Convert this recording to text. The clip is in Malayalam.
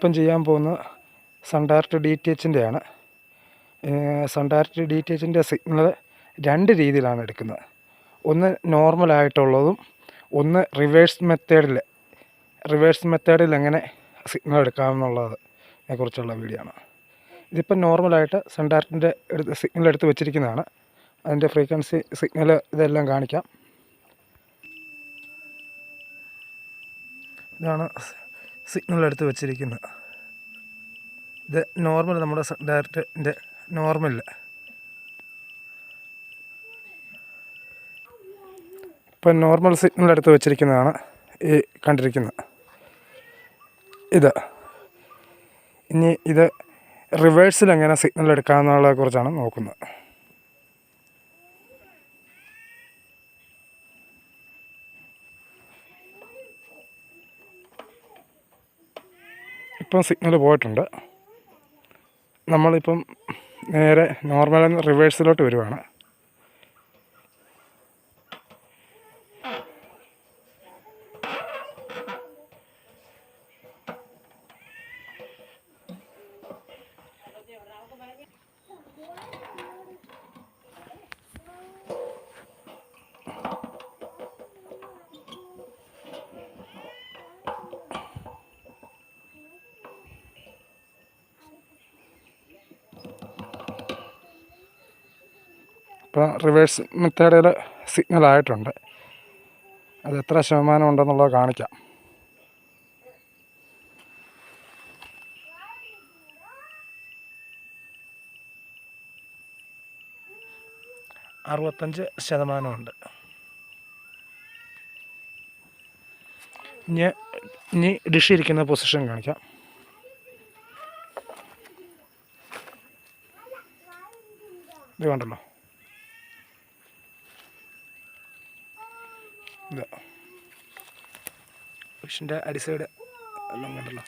നമ്മളിപ്പം ചെയ്യാൻ പോകുന്ന സൺ ഡയറക്റ്റ് ഡി ടി എച്ചിൻ്റെയാണ്. സൺ ഡയറക്റ്റ് ഡി ടി എച്ചിൻ്റെ സിഗ്നൽ രണ്ട് രീതിയിലാണ് എടുക്കുന്നത്. ഒന്ന് നോർമലായിട്ടുള്ളതും ഒന്ന് റിവേഴ്സ് മെത്തേഡിൽ എങ്ങനെ സിഗ്നൽ എടുക്കാമെന്നുള്ളതിനെ കുറിച്ചുള്ള വീഡിയോ ആണ്. ഇതിപ്പം നോർമലായിട്ട് സൺ ഡയറക്റ്റിൻ്റെ സിഗ്നൽ എടുത്ത് വെച്ചിരിക്കുന്നതാണ്. അതിൻ്റെ ഫ്രീക്വൻസി സിഗ്നൽ ഇതെല്ലാം കാണിക്കാം. ഇതാണ് സിഗ്നൽ എടുത്ത് വെച്ചിരിക്കുന്നത്. ഇത് നോർമൽ, നമ്മുടെ സൺ ഡയറക്റ്റിൻ്റെ നോർമൽ. ഇപ്പം നോർമൽ സിഗ്നൽ എടുത്ത് വെച്ചിരിക്കുന്നതാണ് ഈ കണ്ടിരിക്കുന്നത്. ഇനി ഇത് റിവേഴ്സിൽ എങ്ങനെ സിഗ്നൽ എടുക്കാമെന്നുള്ളതിനെ കുറിച്ചാണ് നോക്കുന്നത്. ഇപ്പം സിഗ്നൽ പോയിട്ടുണ്ട്. നമ്മളിപ്പം നേരെ നോർമലിൽ നിന്ന് റിവേഴ്സിലോട്ട് വരുവാണ്. ഇപ്പം റിവേഴ്സ് മെത്തേഡിൽ സിഗ്നലായിട്ടുണ്ട്. അത് എത്ര ശതമാനം ഉണ്ടെന്നുള്ളത് കാണിക്കാം. %65. ഇനി ഡിഷ് ഇരിക്കുന്ന പൊസിഷൻ കാണിക്കാം. ഇത് കണ്ടല്ലോ, ഡിഷിൻ്റെ അടി സൈഡ് എല്ലാം കണ്ടല്ലോ.